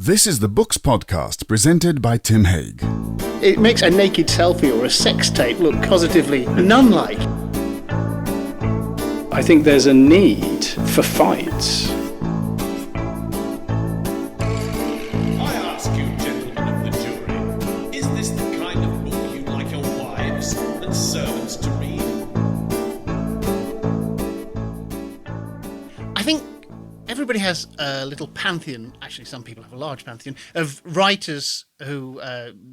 This is the Books Podcast presented by Tim Haig. It makes a naked selfie or a sex tape look positively nun-like. I think there's a need for fights. I ask you, gentlemen of the jury, is this the kind of book you'd like your wives and servants to read? I think everybody has a little pantheon, actually some people have a large pantheon, of writers who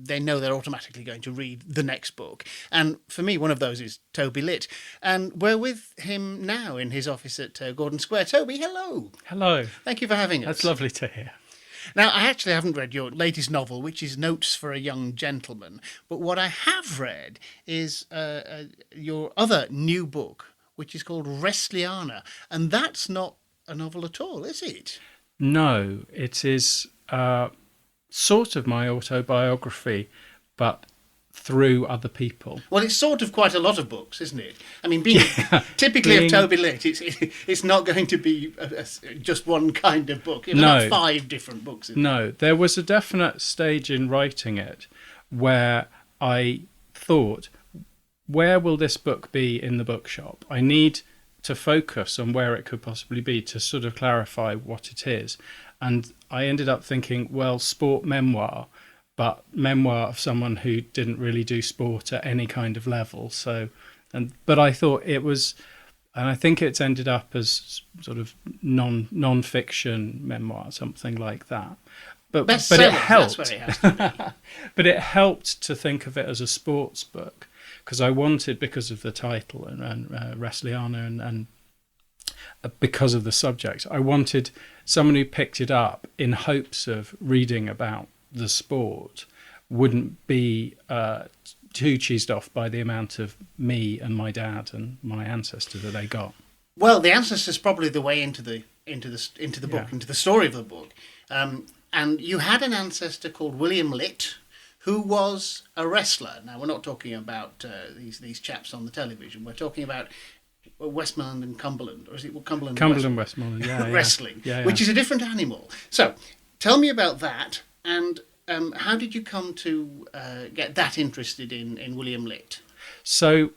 they know they're automatically going to read the next book. And for me, one of those is Toby Litt. And we're with him now in his office at Gordon Square. Toby, hello. Hello. Thank you for having us. That's lovely to hear. Now, I actually haven't read your latest novel, which is Notes for a Young Gentleman. But what I have read is your other new book, which is called Wrestliana. And that's not a novel at all, is it? No, it is sort of my autobiography, but through other people. Well, it's sort of quite a lot of books, isn't it? I mean, typically of Toby Litt, it's not going to be just one kind of book. It's about 5 different books. No, there was a definite stage in writing it where I thought, where will this book be in the bookshop? I need to focus on where it could possibly be to sort of clarify what it is. And I ended up thinking, well, sport memoir, but memoir of someone who didn't really do sport at any kind of level. But I thought it was, and I think it's ended up as sort of non-fiction memoir, something like that. But it helped. That's where it has to be. But it helped to think of it as a sports book, because I wanted, because of the title and Wrestliana and because of the subject, I wanted someone who picked it up in hopes of reading about the sport wouldn't be too cheesed off by the amount of me and my dad and my ancestor that they got. Well, the ancestor's probably the way into the book, into the story of the book. And you had an ancestor called William Litt, who was a wrestler. Now, we're not talking about these chaps on the television. We're talking about Westmoreland and Cumberland, or is it Cumberland? Cumberland, Westmoreland, yeah. Wrestling, yeah. Which is a different animal. So, tell me about that, and how did you come to get that interested in William Litt? So,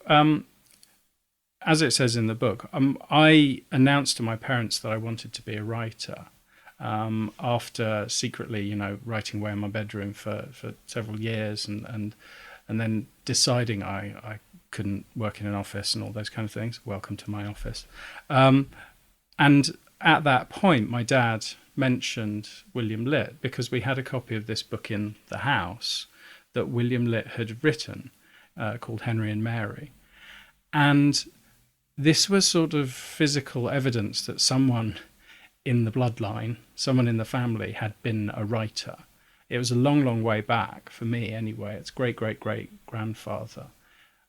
as it says in the book, I announced to my parents that I wanted to be a writer. After secretly, writing away in my bedroom for several years and then deciding I couldn't work in an office and all those kind of things. Welcome to my office. And at that point, my dad mentioned William Litt because we had a copy of this book in the house that William Litt had written called Henry and Mary. And this was sort of physical evidence that someone in the bloodline, someone in the family had been a writer. It was a long, long way back, for me anyway. It's great-great-great-grandfather.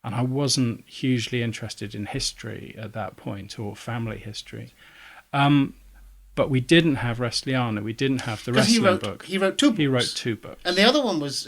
And I wasn't hugely interested in history at that point, or family history. But we didn't have Wrestliana. We didn't have the wrestling book. He wrote 2 books. He wrote 2 books. And the other one was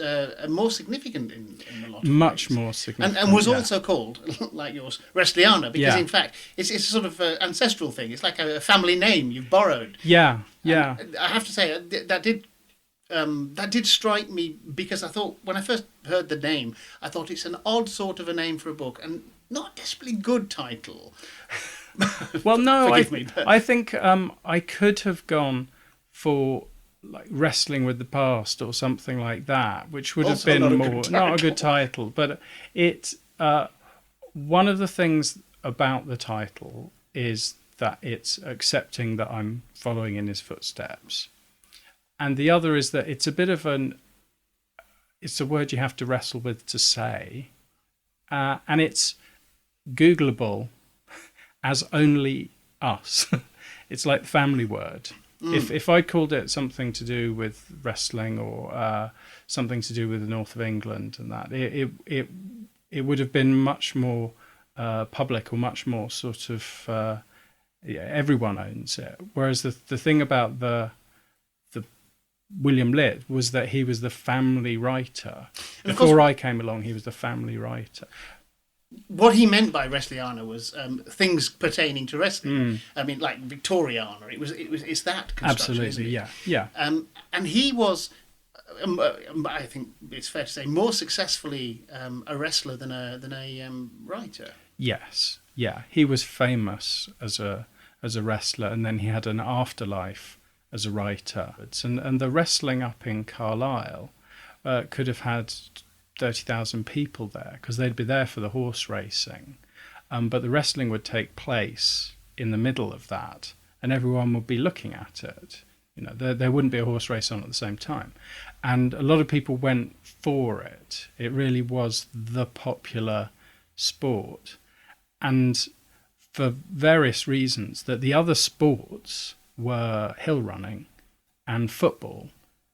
more significant in a lot of Much ways. more significant. And was also called, like yours, Wrestliana, because in fact, it's a sort of ancestral thing. It's like a family name you've borrowed. Yeah. And I have to say, that did strike me, because I thought, when I first heard the name, I thought it's an odd sort of a name for a book, and not a desperately good title. Well, no, I think I could have gone for like Wrestling with the Past or something like that, which would Also have been not a good title. But it one of the things about the title is that it's accepting that I'm following in his footsteps, and the other is that it's a bit of it's a word you have to wrestle with to say, and it's Googleable as only us. It's like the family word. If I called it something to do with wrestling or something to do with the north of England and that, it would have been much more public, or much more sort of everyone owns it. Whereas the thing about the William Litt was that he was the family writer. Before I came along, he was the family writer. what he meant by Wrestliana was things pertaining to wrestling. I mean, like Victoriana. It's that construction. Absolutely, isn't it? yeah. And he was, I think it's fair to say, more successfully a wrestler than a writer. Yes, yeah. He was famous as a wrestler, and then he had an afterlife as a writer. And the wrestling up in Carlisle could have had 30,000 people there, because they'd be there for the horse racing. But the wrestling would take place in the middle of that, and everyone would be looking at it. You know, there wouldn't be a horse race on at the same time. And a lot of people went for it. It really was the popular sport. And for various reasons, that the other sports were hill running and football.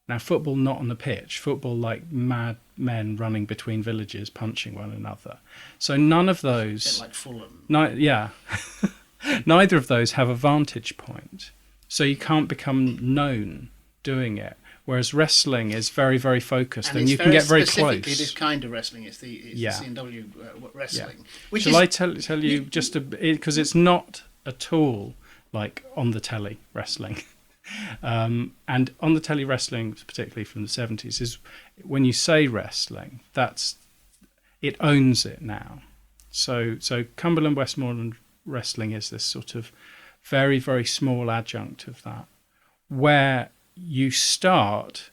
Now, football not on the pitch, football like mad men running between villages, punching one another. So none of those... A bit like Fulham. Neither of those have a vantage point. So you can't become known doing it. Whereas wrestling is very, very focused, and you can get very close. This kind of wrestling is the CNW wrestling. Yeah. Which Shall I tell you just because it's not at all like on the telly wrestling. And on the telly wrestling, particularly from the 70s, is when you say wrestling, it owns it now. So Cumberland Westmoreland wrestling is this sort of very, very small adjunct of that, where you start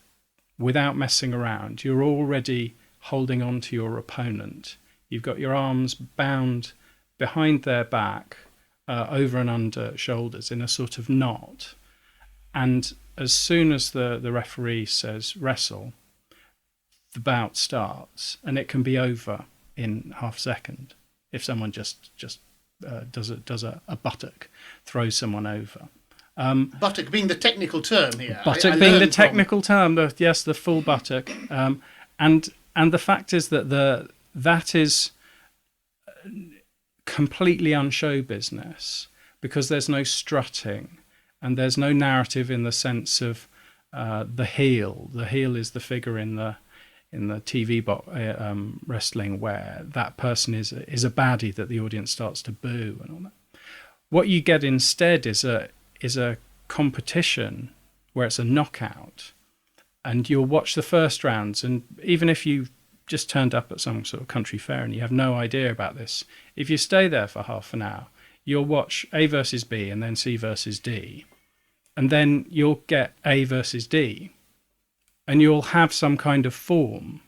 without messing around. You're already holding on to your opponent. You've got your arms bound behind their back, over and under shoulders in a sort of knot. And as soon as the referee says wrestle, the bout starts, and it can be over in half a second if someone just does a buttock, throws someone over. Buttock being the technical term here. Buttock being the technical term, the full buttock. And the fact is that that is completely unshow business, because there's no strutting and there's no narrative in the sense of the heel. The heel is the figure in the TV wrestling where that person is a baddie that the audience starts to boo and all that. What you get instead is a competition where it's a knockout, and you'll watch the first rounds, and even if you just turned up at some sort of country fair and you have no idea about this, if you stay there for half an hour, you'll watch A versus B and then C versus D, and then you'll get A versus D, and you'll have some kind of form,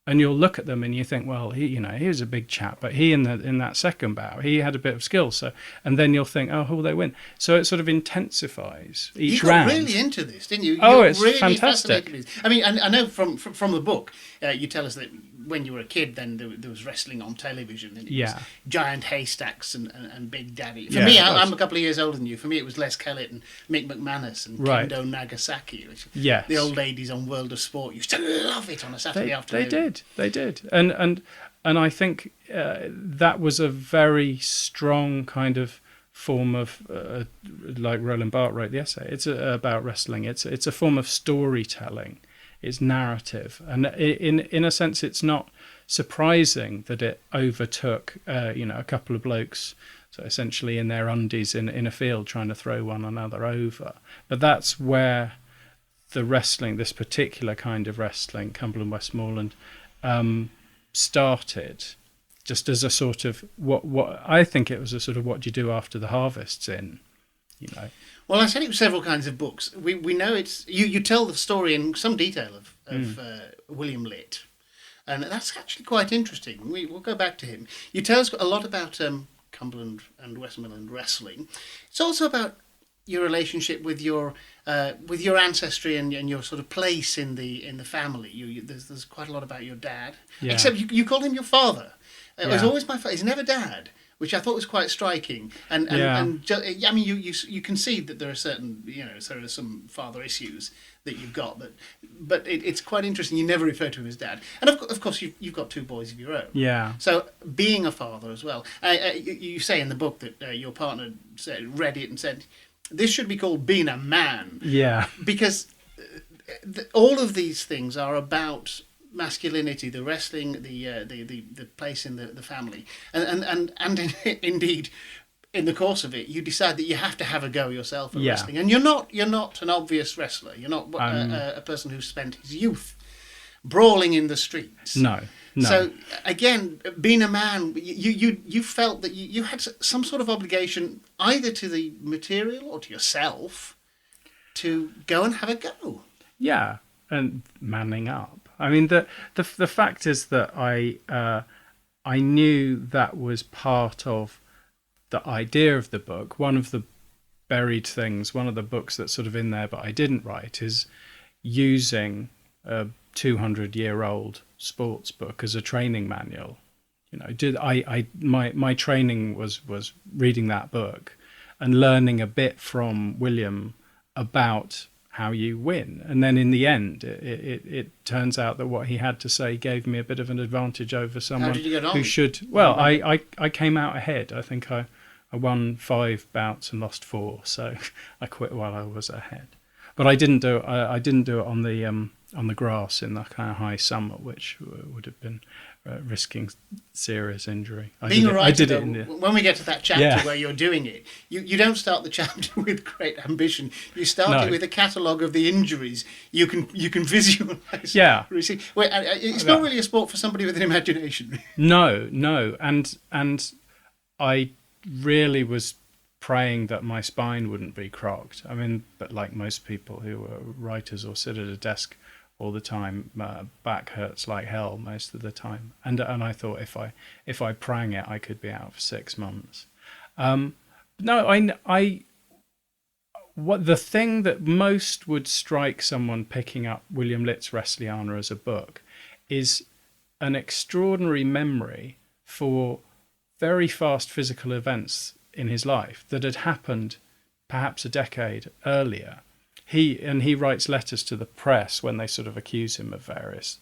and you'll look at them and you think, well, he was a big chap, but he in that second bout, he had a bit of skill. So, and then you'll think, oh, they win. So it sort of intensifies each round. You got really into this, didn't you? It's really fantastic. I mean, I know from the book, you tell us that when you were a kid, then there was wrestling on television. And it was giant haystacks and Big Daddy. For me, I'm a couple of years older than you. For me, it was Les Kellett and Mick McManus and Kendo Nagasaki. Which the old ladies on World of Sport used to love it on a Saturday afternoon. They did. And I think that was a very strong kind of form of, like Roland Barthes wrote the essay, it's about wrestling. It's a form of storytelling. It's narrative. And in a sense, it's not surprising that it overtook, a couple of blokes, so essentially in their undies in a field trying to throw one another over. But that's where the wrestling, this particular kind of wrestling, Cumberland Westmoreland, started, just as a sort of what I think it was a sort of what do you do after the harvest's in, Well, I said it was several kinds of books. We know it's you tell the story in some detail of William Litt, and that's actually quite interesting. We'll go back to him. You tell us a lot about Cumberland and Westmoreland wrestling. It's also about your relationship with your ancestry and your sort of place in the family. There's quite a lot about your dad. Yeah. Except you called him your father. It was always my father. He's never dad, which I thought was quite striking. I mean, you can see that there are certain, there are some father issues that you've got, but it's quite interesting. You never refer to him as dad, and of course you've got two boys of your own. Yeah. So being a father as well, you say in the book that your partner read it and said, this should be called being a man. Yeah. Because all of these things are about masculinity, the wrestling, the place in the family, and indeed, in the course of it, you decide that you have to have a go yourself at wrestling, and you're not an obvious wrestler. You're not a person who spent his youth brawling in the streets. No. So again, being a man, you felt that you had some sort of obligation either to the material or to yourself to go and have a go. Yeah, and manning up. I mean, the fact is that I knew that was part of the idea of the book. One of the buried things, one of the books that's sort of in there but I didn't write, is using a 200-year-old sports book as a training manual. You know, my training was reading that book and learning a bit from William about how you win, and then in the end it turns out that what he had to say gave me a bit of an advantage over someone who should. Well, I came out ahead. I think I won 5 bouts and lost 4, so I quit while I was ahead. But I didn't do it on the grass in the kind of high summer, which would have been risking serious injury. I did it when we get to that chapter where you're doing it, you don't start the chapter with great ambition. You start it with a catalogue of the injuries you can visualise. Yeah. It's not really a sport for somebody with an imagination. No, and I really was praying that my spine wouldn't be crocked. I mean, but like most people who are writers or sit at a desk all the time, back hurts like hell most of the time, and I thought if I prang it, I could be out for 6 months. What the thing that most would strike someone picking up William Litt's Wrestliana as a book is an extraordinary memory for very fast physical events in his life that had happened perhaps a decade earlier. He writes letters to the press when they sort of accuse him of various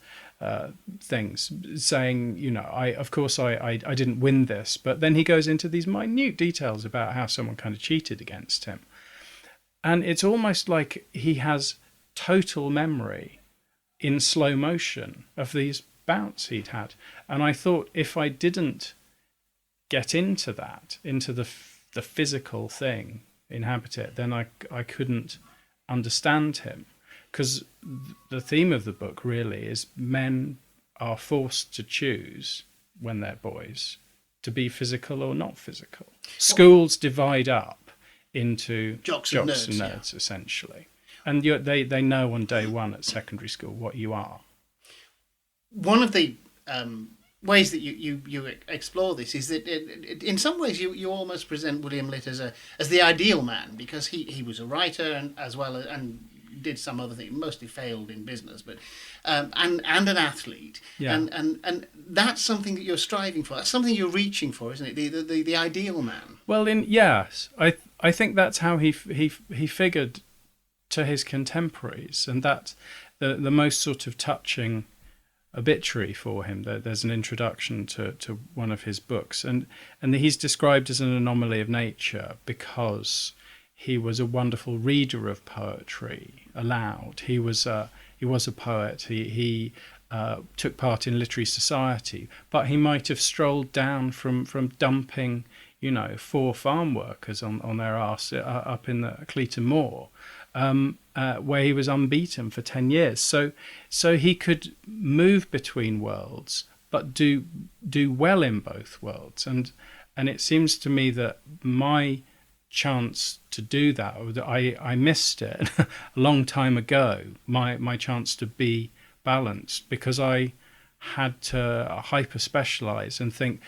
things, saying, you know, I didn't win this, but then he goes into these minute details about how someone kind of cheated against him. And it's almost like he has total memory in slow motion of these bouts he'd had. And I thought if I didn't get into that, into the physical thing, inhabit it, then I couldn't understand him, because the theme of the book really is men are forced to choose when they're boys to be physical or not physical. Schools divide up into jocks and nerds essentially, and they know on day one at secondary school what you are. One of the ways that you explore this is that in some ways you almost present William Litt as the ideal man, because he was a writer and did some other thing, mostly failed in business, but and an athlete, and that's something that you're striving for. That's something you're reaching for, isn't it? The ideal man. Well, yes, I think that's how he figured to his contemporaries, and that the most sort of touching obituary for him. There's an introduction to one of his books, and he's described as an anomaly of nature because he was a wonderful reader of poetry aloud. He was a poet. He took part in literary society, but he might have strolled down from dumping 4 farm workers on their arse up in the Cleaton Moor, where he was unbeaten for 10 years. So he could move between worlds, but do well in both worlds. And it seems to me that my chance to do that, I missed it a long time ago, my chance to be balanced, because I had to hyper specialize and think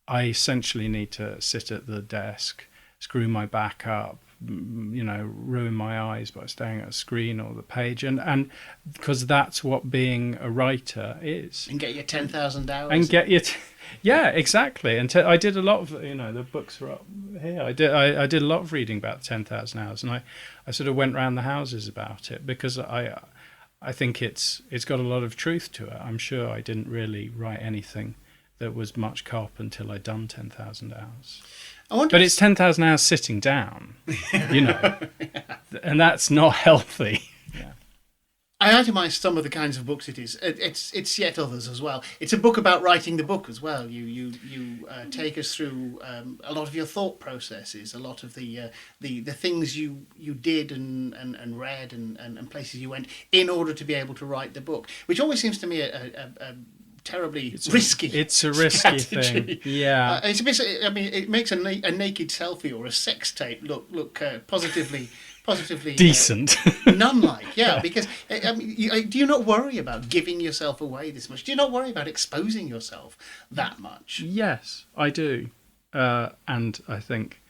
I essentially need to sit at the desk, screw my back up, ruin my eyes by staring at a screen or the page, and because that's what being a writer is. And get your 10,000 hours. And get your yeah, exactly. And I did a lot of the books are up here. I did a lot of reading about 10,000 hours, and I sort of went round the houses about it, because I think it's got a lot of truth to it. I'm sure I didn't really write anything that was much carp until I'd done 10,000 hours. But it's 10,000 hours sitting down, and that's not healthy. Yeah. I itemised some of the kinds of books it is. It's yet others as well. It's a book about writing the book as well. You take us through a lot of your thought processes, a lot of the things you did and read and places you went in order to be able to write the book, which always seems to me a terribly risky. It's a risky strategy. thing. Yeah. It's a bit, I mean, it makes a naked selfie or a sex tape look positively Decent. nun-like, yeah. Because I mean, do you not worry about giving yourself away this much? Do you not worry about exposing yourself that much? Yes, I do, and I think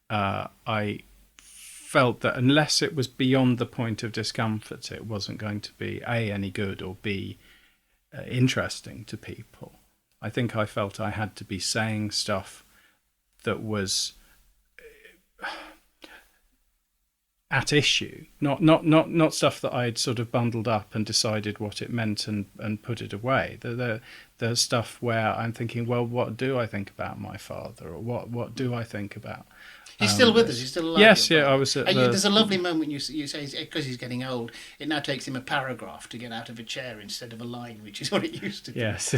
I felt that unless it was beyond the point of discomfort, it wasn't going to be A, any good, or B, interesting to people. I think I felt I had to be saying stuff that was at issue, not stuff that I'd sort of bundled up and decided what it meant and put it away. The stuff where I'm thinking, well, what do I think about my father, or what do I think about? He's still with us. He's still alive. Yes, yeah. I was. There's a lovely moment you say because he's getting old. It now takes him a paragraph to get out of a chair instead of a line, which is what it used to do. Yes,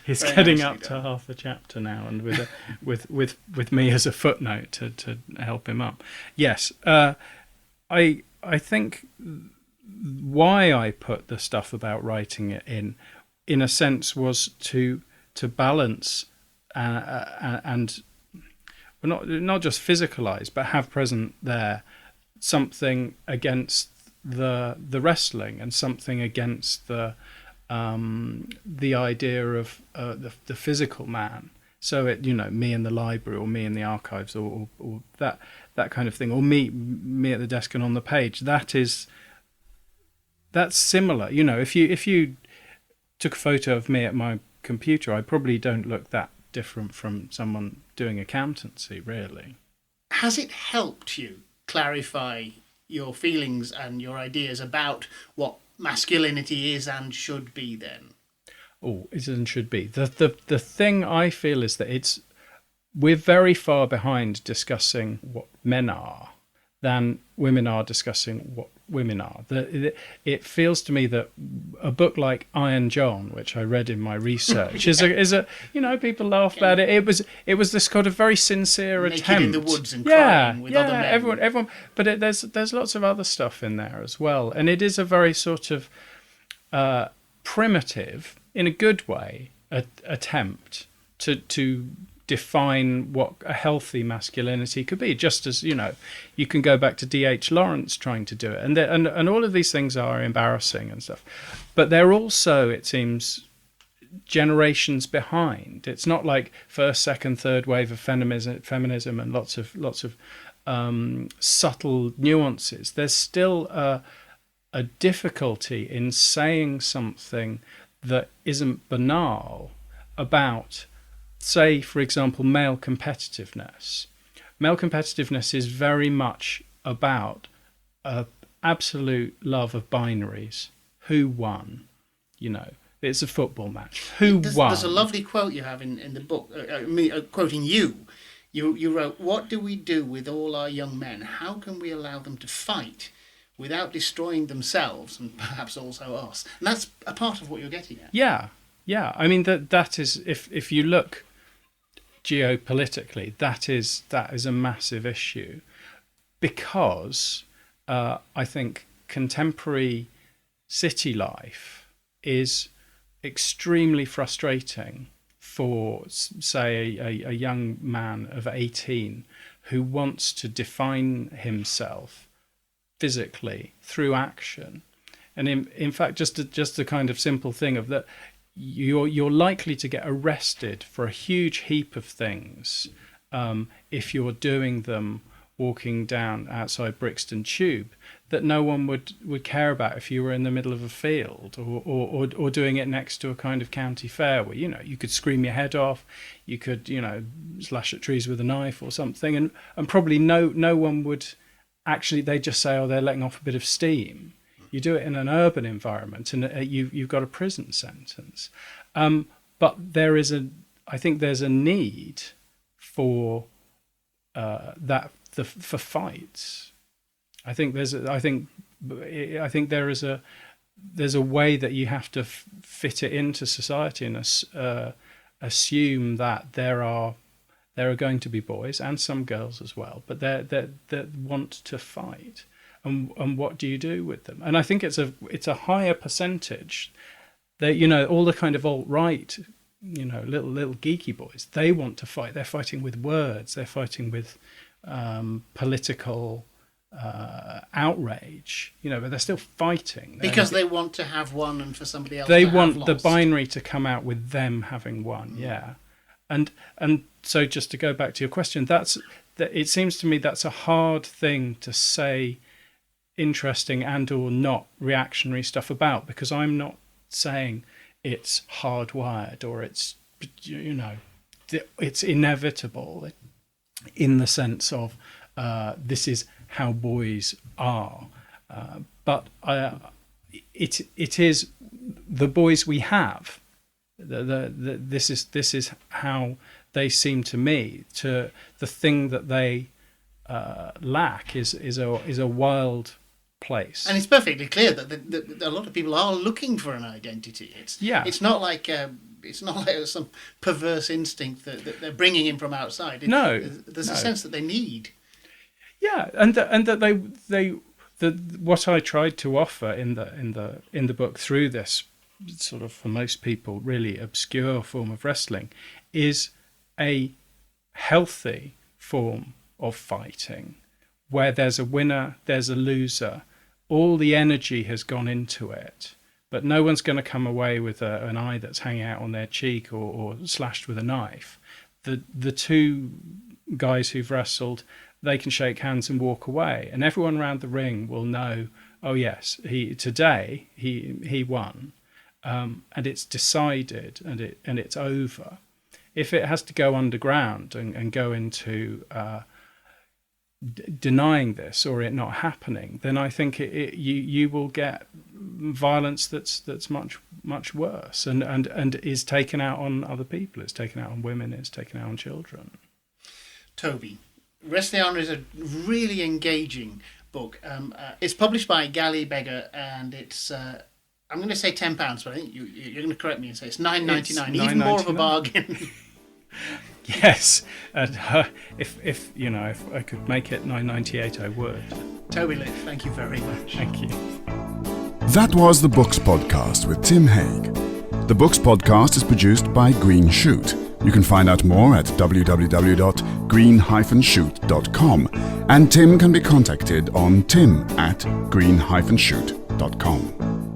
he's getting up to half a chapter now, and with me as a footnote to help him up. Yes, I think why I put the stuff about writing it in a sense, was to balance and not just physicalize, but have present there something against the wrestling and something against the idea of the physical man. So it, me in the library, or me in the archives, or that kind of thing, or me at the desk and on the page. That's similar. If you took a photo of me at my computer, I probably don't look that different from someone doing accountancy, really. Has it helped you clarify your feelings and your ideas about what masculinity is and should be then? Oh, is and should be. The thing I feel is that we're very far behind discussing what men are than women are discussing what women are. It feels to me that a book like Iron John, which I read in my research, is a people laugh about it. It was this kind of very sincere naked attempt in the woods and crying with other men. Everyone. But there's lots of other stuff in there as well, and it is a very sort of primitive, in a good way, attempt to define what a healthy masculinity could be. Just as you can go back to D.H. Lawrence trying to do it, and all of these things are embarrassing and stuff, but they're also, it seems, generations behind. It's not like first, second, third wave of feminism and lots of subtle nuances. There's still a difficulty in saying something that isn't banal about, say, for example, male competitiveness. Male competitiveness is very much about absolute love of binaries. Who won? It's a football match. Who won? There's a lovely quote you have in the book, quoting you. You wrote, "What do we do with all our young men? How can we allow them to fight without destroying themselves and perhaps also us?" And that's a part of what you're getting at. Yeah. I mean, that is, if you look geopolitically, that is a massive issue, because I think contemporary city life is extremely frustrating for, say, a young man of 18 who wants to define himself physically through action. And in fact, just a kind of simple thing of that, you're likely to get arrested for a huge heap of things if you're doing them walking down outside Brixton Tube, that no one would care about if you were in the middle of a field, or doing it next to a kind of county fair where you could scream your head off, you could slash at trees with a knife or something, and probably no one would actually. They just say, oh, they're letting off a bit of steam. You do it in an urban environment, and you've got a prison sentence. But I think there's a need for for fights. I think there is there's a way that you have to fit it into society and assume that there are going to be boys and some girls as well, but that want to fight. And what do you do with them? And I think it's a higher percentage that, you know, all the kind of alt-right, you know, little geeky boys, they want to fight. They're fighting with words. They're fighting with political outrage, you know, but they're still fighting. Because they want to have one and for somebody else they to want have the lost. binary to come out with them having won. Yeah. And so just to go back to your question, it seems to me that's a hard thing to say interesting and or not reactionary stuff about, because I'm not saying it's hardwired or it's, you know, it's inevitable in the sense of this is how boys are, but it is the boys we have. This is how they seem to me. To the thing that they lack is a wild place. And it's perfectly clear that a lot of people are looking for an identity. It's not like some perverse instinct that they're bringing in from outside. There's a sense that they need. Yeah, and that what I tried to offer in the book through this sort of, for most people, really obscure form of wrestling is a healthy form of fighting where there's a winner, there's a loser. All the energy has gone into it, but no one's going to come away with an eye that's hanging out on their cheek or slashed with a knife. The two guys who've wrestled, they can shake hands and walk away, and everyone around the ring will know, oh yes, he won, and it's decided and it's over. If it has to go underground and go into denying this or it not happening, then I think you will get violence that's much worse and is taken out on other people. It's taken out on women. It's taken out on children. Toby, Wrestliana is a really engaging book. It's published by Galley Beggar, and it's I'm going to say £10, but I think you're going to correct me and say it's $9.99. Even more of a bargain. Yes, and if I could make it $9.98, I would. Toby Litt, thank you very much. Thank you. That was the Books Podcast with Tim Haig. The Books Podcast is produced by Green Shoot. You can find out more at www.green-shoot.com, and Tim can be contacted on tim@green-shoot.com.